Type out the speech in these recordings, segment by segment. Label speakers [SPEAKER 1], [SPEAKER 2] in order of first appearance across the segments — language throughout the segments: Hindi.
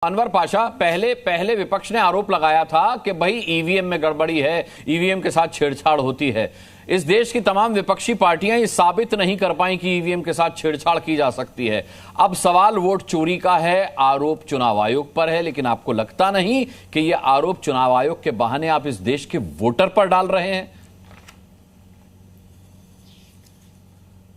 [SPEAKER 1] अनवर पाशा, पहले विपक्ष ने आरोप लगाया था कि भाई ईवीएम में गड़बड़ी है, ईवीएम के साथ छेड़छाड़ होती है। इस देश की तमाम विपक्षी पार्टियां ये साबित नहीं कर पाई कि ईवीएम के साथ छेड़छाड़ की जा सकती है। अब सवाल वोट चोरी का है, आरोप चुनाव आयोग पर है, लेकिन आपको लगता नहीं कि ये आरोप चुनाव आयोग के बहाने आप इस देश के वोटर पर डाल रहे हैं?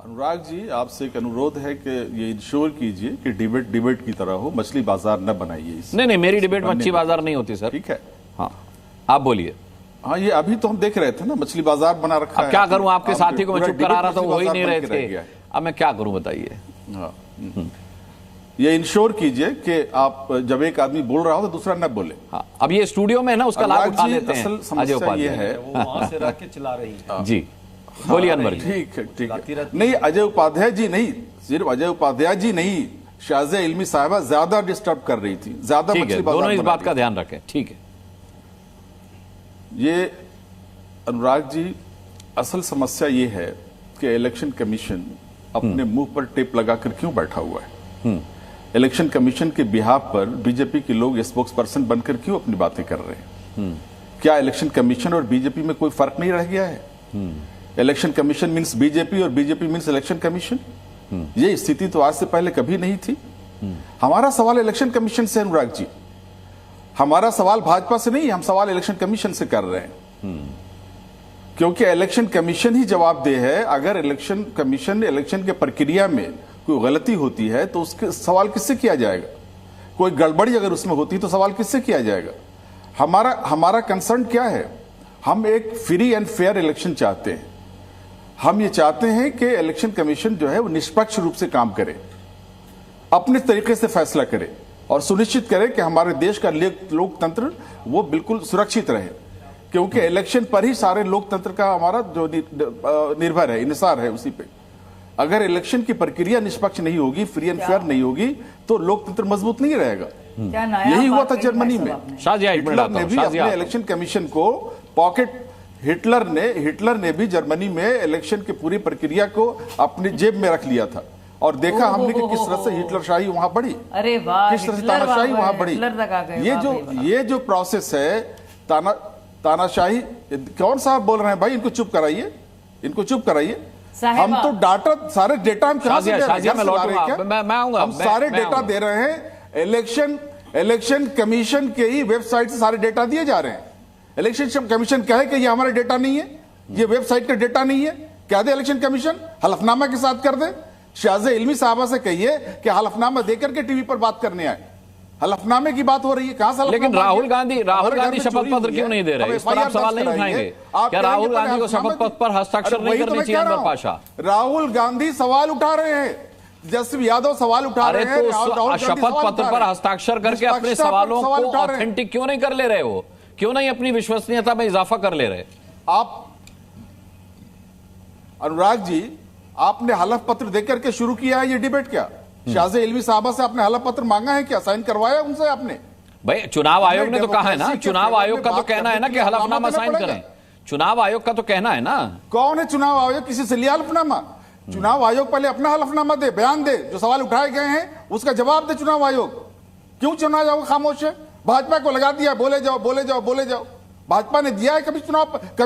[SPEAKER 2] अनुराग जी, आपसे एक अनुरोध है कि ये इंश्योर कीजिए कि डिबेट की तरह हो, मछली बाजार न बनाइए।
[SPEAKER 1] नहीं, मेरी डिबेट मछली बाजार नहीं होती सर।
[SPEAKER 2] ठीक है,
[SPEAKER 1] हाँ आप बोलिए।
[SPEAKER 2] हाँ, ये अभी तो हम देख रहे थे ना, मछली बाजार बना रखा है।
[SPEAKER 1] क्या करूं, आपके साथी को मैं चुप करा रहा था, वो ही नहीं रहे थे। अब मैं क्या करूं बताइए।
[SPEAKER 2] हाँ, ये इंश्योर कीजिए कि आप जब एक आदमी बोल रहा हो तो दूसरा न बोले।
[SPEAKER 1] हाँ, अब ये स्टूडियो में है ना, उसका लाभ उठा लेते हैं।
[SPEAKER 2] असल समस्या ये है,
[SPEAKER 3] वो वहां से रख के चला रही है।
[SPEAKER 1] जी बोलिए अनवर जी।
[SPEAKER 2] ठीक है। नहीं, अजय उपाध्याय जी नहीं, सिर्फ अजय उपाध्याय जी नहीं, शाज़िया इल्मी साहिबा ज्यादा डिस्टर्ब कर रही थी, ज्यादा मछली बाजार।
[SPEAKER 1] दोनों इस बात का ध्यान रखें। ठीक है।
[SPEAKER 2] ये अनुराग जी, असल समस्या ये है कि इलेक्शन कमीशन अपने मुंह पर टेप लगाकर क्यों बैठा हुआ है। इलेक्शन कमीशन के बिहाफ पर बीजेपी के लोग स्पोक्स पर्सन बनकर क्यों अपनी बातें कर रहे हैं? क्या इलेक्शन कमीशन और बीजेपी में कोई फर्क नहीं रह गया है? इलेक्शन कमीशन मींस बीजेपी और बीजेपी मींस इलेक्शन कमीशन। ये स्थिति तो आज से पहले कभी नहीं थी। हमारा सवाल इलेक्शन कमीशन से, अनुराग जी, हमारा सवाल भाजपा से नहीं, हम सवाल इलेक्शन कमीशन से कर रहे हैं। क्योंकि इलेक्शन कमीशन ही जवाबदेह है। अगर इलेक्शन कमीशन इलेक्शन के प्रक्रिया में कोई गलती होती है तो उसके सवाल किससे किया जाएगा? कोई गड़बड़ी अगर उसमें होती है तो सवाल किससे किया जाएगा? हमारा कंसर्न क्या है? हम एक फ्री एंड फेयर इलेक्शन चाहते हैं। हम ये चाहते हैं कि इलेक्शन कमीशन जो है वो निष्पक्ष रूप से काम करे, अपने तरीके से फैसला करे और सुनिश्चित करे कि हमारे देश का लोकतंत्र वो बिल्कुल सुरक्षित रहे। क्योंकि इलेक्शन पर ही सारे लोकतंत्र का हमारा जो निर्भर है, इंसार है उसी पे। अगर इलेक्शन की प्रक्रिया निष्पक्ष नहीं होगी, फ्री एंड फेयर नहीं होगी, तो लोकतंत्र मजबूत नहीं रहेगा। यही हुआ था जर्मनी में। हिटलर ने भी अपने इलेक्शन कमीशन को पॉकेट, हिटलर ने भी जर्मनी में इलेक्शन की पूरी प्रक्रिया को अपनी जेब में रख लिया था और देखा हमने कि किस तरह से हिटलरशाही वहां बढ़ी।
[SPEAKER 4] अरे वाह,
[SPEAKER 2] किस तरह से तानाशाही वहां बढ़ी। ये जो प्रोसेस है तानाशाही, कौन साहब बोल रहे हैं भाई? इनको चुप कराइए, इनको चुप कराइए। हम तो डाटा, सारे डेटा हम कहां से दे रहे हैं? हम सारे डेटा दे रहे हैं। इलेक्शन कमीशन के ही वेबसाइट से सारे डेटा दिए जा रहे हैं। इलेक्शन कमीशन कहे कि ये हमारा डेटा नहीं है, ये वेबसाइट का डेटा नहीं है, क्या दे इलेक्शन कमीशन? हलफनामा के साथ कर दे। शाज़िया इल्मी साहबा से कहिए कि हलफनामा देकर के टीवी पर बात करने आए। हलफनामे की बात हो रही है, कहां से?
[SPEAKER 1] लेकिन राहुल गांधी शपथ पत्र क्यों नहीं दे रहे? इस पर आप सवाल नहीं उठाएंगे? क्या राहुल गांधी को शपथ पत्र पर हस्ताक्षर नहीं करने चाहिए? अनवर पाशा,
[SPEAKER 2] राहुल गांधी सवाल उठा रहे हैं, जसवीर यादव सवाल उठा रहे हैं।
[SPEAKER 1] तो शपथ पत्र पर हस्ताक्षर करके अपने सवालों को ऑथेंटिक क्यों नहीं कर ले रहे हो? क्यों नहीं अपनी विश्वसनीयता में इजाफा कर ले रहे?
[SPEAKER 2] आप अनुराग जी, आपने हलफ पत्र देकर के शुरू किया है ये डिबेट क्या? शाज़िया इल्मी साहबा से आपने हलफ पत्र मांगा है क्या? साइन करवाया उनसे आपने?
[SPEAKER 1] भाई चुनाव आयोग ने तो कहा है ना, चुनाव आयोग का तो कहना है ना कि हलफनामा साइन करें। चुनाव आयोग का तो कहना है ना। कौन है चुनाव आयोग? किसी से लिया हलफनामा?
[SPEAKER 2] चुनाव आयोग पहले अपना हलफनामा दे, बयान दे, जो सवाल उठाए गए हैं उसका जवाब दे चुनाव आयोग। क्यों चुनाव आयोग खामोश है? भाजपा को लगा दिया, बोले जाओ बोले जाओ बोले जाओ। भाजपा ने दिया है कभी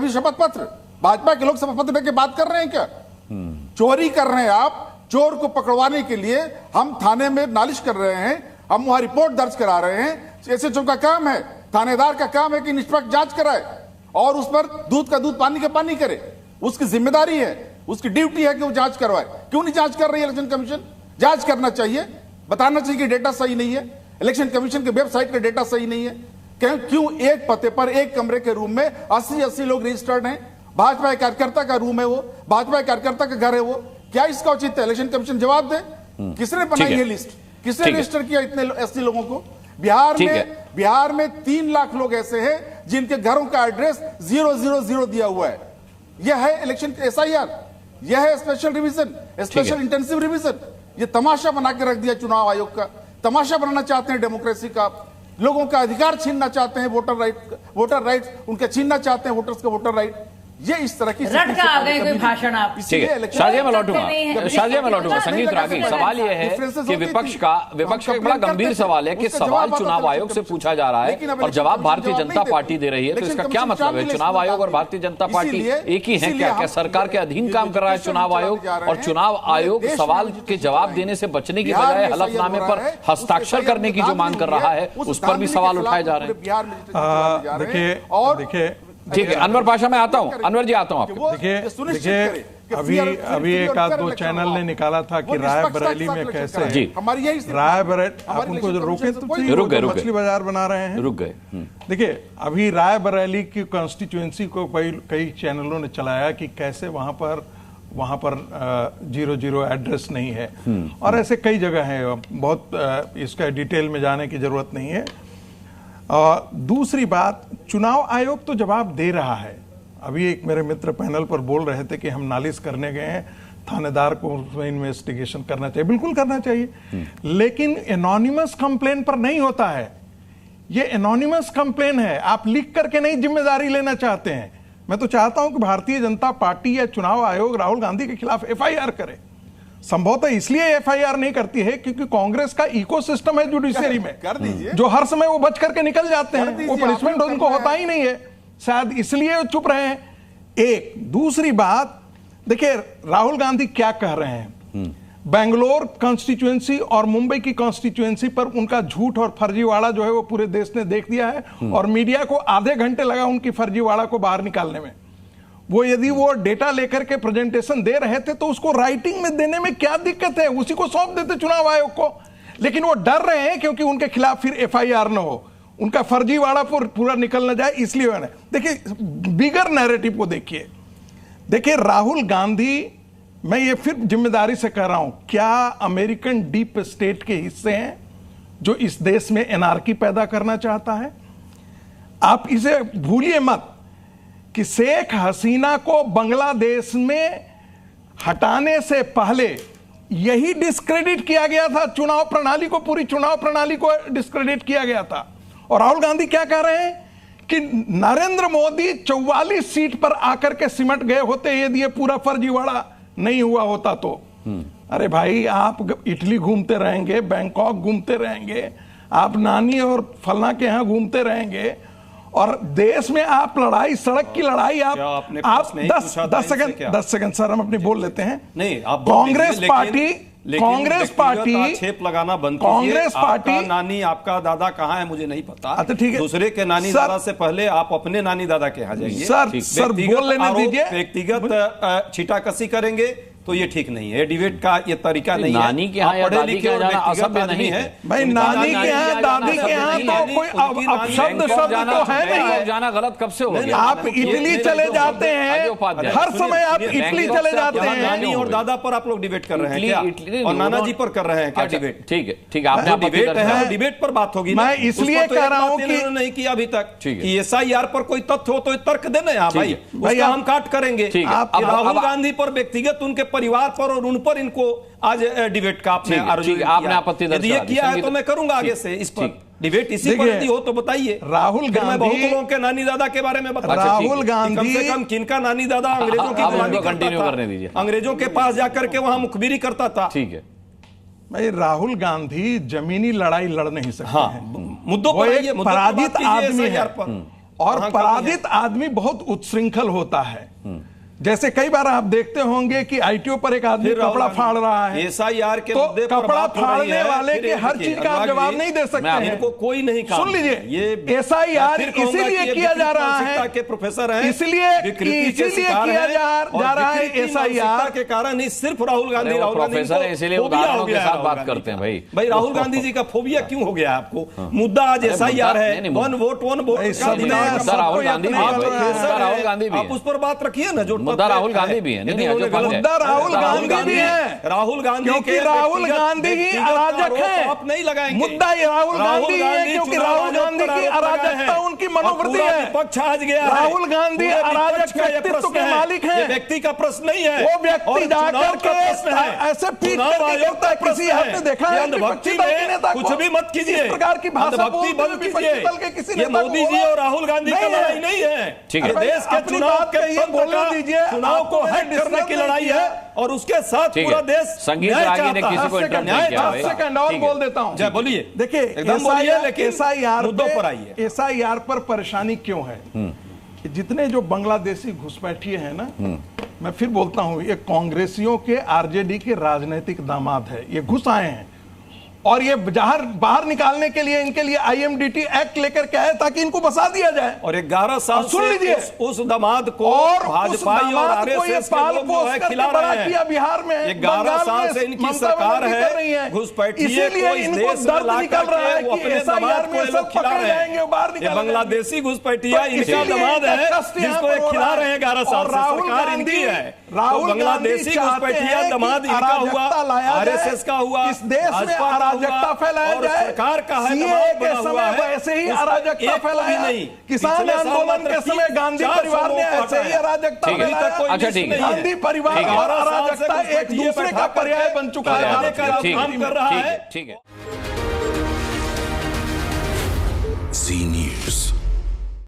[SPEAKER 2] शपथ पत्र? भाजपा के लोग शपथ पत्र के बात कर रहे हैं क्या? चोरी कर रहे हैं आप। चोर को पकड़वाने के लिए हम थाने में नालिश कर रहे हैं, हम वहां रिपोर्ट दर्ज करा रहे हैं। एसएचओ का काम है, थानेदार का काम है कि निष्पक्ष जांच कराए और उस पर दूध का दूध पानी का पानी करे। उसकी जिम्मेदारी है, उसकी ड्यूटी है कि वो जांच करवाए। क्यों नहीं जांच कर रही है इलेक्शन कमीशन? जांच करना चाहिए, बताना चाहिए कि डेटा सही नहीं है, इलेक्शन कमीशन के वेबसाइट का डेटा सही नहीं है। क्यों एक पते पर एक कमरे के रूम में 80 लोग रजिस्टर्ड हैं? भाजपा कार्यकर्ता का रूम है वो, भाजपा कार्यकर्ता का घर है वो। क्या इसका औचित्य? इलेक्शन कमीशन जवाब दे। किसने बनाई ये लिस्ट? किसने रजिस्टर किया इतने 80 लोगों को? बिहार में 3 लाख लोग ऐसे हैं जिनके घरों का एड्रेस 000 दिया हुआ है। यह है इलेक्शन SIR, यह है special revision, special intensive revision. ये तमाशा बना के रख दिया चुनाव आयोग का। तमाशा बनाना चाहते हैं डेमोक्रेसी का, लोगों का अधिकार छीनना चाहते हैं, वोटर राइट उनके छीनना चाहते हैं, वोटर्स का वोटर राइट। ये इस तरह की
[SPEAKER 4] रट का आ गए कोई भाषण आप।
[SPEAKER 1] ठीक है, शाजिया में लौटूंगा। संगीत रागी, सवाल यह है कि विपक्ष का एक बड़ा गंभीर सवाल है कि सवाल चुनाव आयोग से पूछा जा रहा है और जवाब भारतीय जनता पार्टी दे रही है, तो इसका क्या मतलब है? चुनाव आयोग और भारतीय जनता पार्टी एक ही है क्या? क्या सरकार के अधीन काम कर रहा है चुनाव आयोग? और चुनाव आयोग सवाल के जवाब देने से बचने की बजाय हलफनामे पर हस्ताक्षर करने की जो मांग कर रहा है, उस पर भी सवाल उठाए जा रहे हैं।
[SPEAKER 5] देखिए
[SPEAKER 1] ठीक है, अनवर पाशा मैं आता हूं। अनवर जी आता हूं आपको।
[SPEAKER 5] देखिए अभी एक आध दो चैनल ने निकाला था कि रायबरेली में कैसे
[SPEAKER 1] जी
[SPEAKER 5] रायबरेली, आप उनको जो रोके तो
[SPEAKER 1] रुक गए
[SPEAKER 5] मछली बाजार बना रहे हैं,
[SPEAKER 1] रुक गए।
[SPEAKER 5] देखिए अभी रायबरेली की कॉन्स्टिट्यूएंसी को कई चैनलों ने चलाया कि कैसे वहां पर 00 एड्रेस नहीं है, और ऐसे कई जगह है। बहुत इसका डिटेल में जाने की जरूरत नहीं है। दूसरी बात, चुनाव आयोग तो जवाब दे रहा है। अभी एक मेरे मित्र पैनल पर बोल रहे थे कि हम नालिश करने गए हैं, थानेदार को उसमें इन्वेस्टिगेशन करना चाहिए। बिल्कुल करना चाहिए, लेकिन एनोनिमस कंप्लेन पर नहीं होता है। ये एनोनिमस कंप्लेन है, आप लिख करके नहीं जिम्मेदारी लेना चाहते हैं। मैं तो चाहता हूं कि भारतीय जनता पार्टी या चुनाव आयोग राहुल गांधी के खिलाफ एफआईआर करे। संभवतः इसलिए एफआईआर नहीं करती है क्योंकि कांग्रेस का इकोसिस्टम है जुडिशरी में,
[SPEAKER 2] कर दीजिए,
[SPEAKER 5] जो हर समय वो बच करके निकल जाते हैं, वो पनिशमेंट उनको होता ही नहीं है, शायद इसलिए वो चुप रहे हैं। एक दूसरी बात, देखिए राहुल गांधी क्या कह रहे हैं, बेंगलोर कॉन्स्टिट्यूएंसी और मुंबई की कॉन्स्टिट्यूएंसी पर उनका झूठ और फर्जीवाड़ा जो है वो पूरे देश ने देख दिया है, और मीडिया को आधे घंटे लगा उनकी फर्जीवाड़ा को बाहर निकालने में। वो यदि वो डेटा लेकर के प्रेजेंटेशन दे रहे थे तो उसको राइटिंग में देने में क्या दिक्कत है, उसी को सौंप देते चुनाव आयोग को। लेकिन वो डर रहे हैं क्योंकि उनके खिलाफ फिर एफआईआर न हो, उनका फर्जीवाड़ा पूरा निकल न जाए, इसलिए। देखिए बिगर नैरेटिव को देखिए राहुल गांधी, मैं ये फिर जिम्मेदारी से कह रहा हूं, क्या अमेरिकन डीप स्टेट के हिस्से हैं जो इस देश में एनार्की पैदा करना चाहता है? आप इसे भूलिए मत कि शेख हसीना को बांग्लादेश में हटाने से पहले यही डिस्क्रेडिट किया गया था, चुनाव प्रणाली को, पूरी चुनाव प्रणाली को डिस्क्रेडिट किया गया था। और राहुल गांधी क्या कह रहे हैं कि नरेंद्र मोदी 44 सीट पर आकर के सिमट गए होते यदि ये पूरा फर्जीवाड़ा नहीं हुआ होता तो। अरे भाई, आप इटली घूमते रहेंगे, बैंकॉक घूमते रहेंगे, आप नानी और फलना के यहां घूमते रहेंगे, और देश में आप लड़ाई, सड़क की लड़ाई, आप 10 सेकंड सर, हम अपनी बोल लेते हैं।
[SPEAKER 3] नहीं, आप
[SPEAKER 5] कांग्रेस पार्टी
[SPEAKER 3] छेप लगाना बंद कीजिए।
[SPEAKER 5] कांग्रेस पार्टी,
[SPEAKER 3] आपका नानी आपका दादा कहाँ है मुझे नहीं पता।
[SPEAKER 5] अच्छा ठीक है,
[SPEAKER 3] दूसरे के नानी दादा से पहले आप अपने नानी दादा के यहाँ जाइए।
[SPEAKER 5] सर बोल लेने दीजिए।
[SPEAKER 3] व्यक्तिगत छीटाकसी करेंगे तो ये ठीक नहीं है, डिबेट का ये तरीका नहीं है।
[SPEAKER 1] नानी के यहाँ या दादी के यहाँ जाना असभ्य नहीं है
[SPEAKER 5] भाई, नानी के यहाँ दादी के यहाँ तो कोई अपशब्द तो है नहीं।
[SPEAKER 1] जाना गलत कब से हो गया?
[SPEAKER 5] आप इटली चले जाते हैं, हर समय आप इटली चले जाते हैं।
[SPEAKER 3] नानी और दादा पर आप लोग डिबेट कर रहे हैं क्या? और नाना जी पर कर रहे हैं क्या डिबेट?
[SPEAKER 1] ठीक है, आपने
[SPEAKER 3] डिबेट है, डिबेट पर बात होगी।
[SPEAKER 5] मैं इसलिए कह रहा हूँ कि
[SPEAKER 3] नहीं किया अभी तक कि एसआईआर पर कोई तथ्य हो तो तर्क देना है भाई, उसका हम काट करेंगे। राहुल गांधी पर व्यक्तिगत उनके परिवार पर और उन पर इनको आज डिबेट का आपने
[SPEAKER 1] आपत्ति
[SPEAKER 3] यदि ये किया है तो मैं करूंगा आगे से इस पर डिबेट। इसी पर यदि हो तो बताइए।
[SPEAKER 5] राहुल गांधी,
[SPEAKER 3] मैं बहुत लोगों के नानी दादा के बारे में बता,
[SPEAKER 5] राहुल गांधी
[SPEAKER 3] कम से कम किनका नानी दादा अंग्रेजों की
[SPEAKER 1] कंटिन्यू करने दीजिए,
[SPEAKER 3] अंग्रेजों के पास जाकर के वहां मुखबिरी करता था।
[SPEAKER 1] ठीक है
[SPEAKER 5] भाई, राहुल गांधी जमीनी लड़ाई लड़ नहीं सकते।
[SPEAKER 3] हाँ, मुद्दों पर
[SPEAKER 5] एक पराजित आदमी है, और पराजित आदमी बहुत उत्श्रृंखल होता है। जैसे कई बार आप देखते होंगे कि आईटीओ पर एक आदमी कपड़ा फाड़ रहा है,
[SPEAKER 3] एसआईआर के
[SPEAKER 5] तो
[SPEAKER 3] मुद्दे पर
[SPEAKER 5] कपड़ा फाड़ने वाले के हर चीज का आप जवाब नहीं दे सकते हैं।
[SPEAKER 3] इनको कोई नहीं काम।
[SPEAKER 5] सुन लीजिए, ये एसआईआर इसीलिए किया जा रहा है
[SPEAKER 3] के प्रोफेसर हैं,
[SPEAKER 5] इसलिए किया जा रहा है एसआईआर
[SPEAKER 3] के कारण ही सिर्फ राहुल गांधी
[SPEAKER 1] प्रोफेसर है, इसीलिए उदाहरणों के साथ बात करते हैं।
[SPEAKER 3] भाई राहुल गांधी जी का फोबिया क्यों हो गया आपको? मुद्दा आज एसआईआर है, वन वोट
[SPEAKER 1] राहुल गांधी भी,
[SPEAKER 3] आप उस पर बात रखिए ना। जो
[SPEAKER 1] मुद्दा राहुल गांधी भी है,
[SPEAKER 5] मुद्दा राहुल गांधी भी है,
[SPEAKER 3] राहुल गांधी,
[SPEAKER 5] क्योंकि राहुल गांधी ही अराजक है।
[SPEAKER 3] आप नहीं लगाएंगे
[SPEAKER 5] मुद्दा राहुल गांधी है, क्योंकि राहुल गांधी गांधी की अराजकता उनकी मनोवृत्ति है।
[SPEAKER 3] विपक्ष आज गया,
[SPEAKER 5] राहुल गांधी अराजक व्यक्तित्व के मालिक हैं।
[SPEAKER 3] व्यक्ति का प्रश्न नहीं है,
[SPEAKER 5] वो व्यक्ति जाकर के ऐसे पीट करके किसी हाथ में देखा है
[SPEAKER 3] अंधभक्ति में कुछ भी मत कीजिए,
[SPEAKER 5] प्रकार की भाषा
[SPEAKER 3] अंधभक्ति बंद कीजिए। ये मोदी जी और राहुल गांधी का लड़ाई नहीं है,
[SPEAKER 1] ठीक है,
[SPEAKER 3] देश के चुनाव के बोलने दीजिए, चुनाव को हैक करने की लड़ाई है और उसके साथ पूरा देश
[SPEAKER 1] संगीत रागी ने किसी को इंटरप्ट किया है।
[SPEAKER 5] सेकंड और बोल देता हूं,
[SPEAKER 3] जय बोलिए,
[SPEAKER 5] देखिए
[SPEAKER 3] एकदम बोलिए, लेकिन
[SPEAKER 5] एसआईआर
[SPEAKER 3] मुद्दों पर आइए।
[SPEAKER 5] एसआईआर पर परेशानी क्यों है कि जितने जो बांग्लादेशी घुसपैठिए हैं ना, मैं फिर बोलता हूं, ये कांग्रेसियों के आरजेडी के राजनीतिक दामाद है, ये घुस आए हैं और ये बाहर निकालने के लिए इनके लिए आईएमडीटी एक्ट लेकर के आए ताकि इनको बसा दिया जाए।
[SPEAKER 3] और 11 साल
[SPEAKER 5] सुन लीजिए,
[SPEAKER 3] उस दामाद को भाजपाई और आरएसएस के लोग जो है खिला रहे हैं
[SPEAKER 5] बिहार में।
[SPEAKER 3] 11 साल से इनकी सरकार है, घुसपैठिए को इस देश में लाकर के वो अपने दामाद को लोग खिला रहे हैं। ये बांग्लादेशी घुसपैठिया इनका दामाद है जिसको ये खिला रहे हैं 11 साल से। सरकार इनकी है, बांग्लादेशी घुसपैठिया दामाद इनका हुआ, आरएसएस का हुआ,
[SPEAKER 5] इस देश में अराजकता फैलाया जाए,
[SPEAKER 3] सरकार का है
[SPEAKER 5] सीएए के समय वैसे ही अराजकता फैलाया, किसान आंदोलन के समय गांधी परिवार ने ऐसे ही अराजकता फैलाया।
[SPEAKER 1] अच्छा ठीक है,
[SPEAKER 5] गांधी परिवार और अराजकता एक दूसरे का पर्याय बन चुका है,
[SPEAKER 3] काम कर रहा है।
[SPEAKER 1] ठीक है।
[SPEAKER 4] जी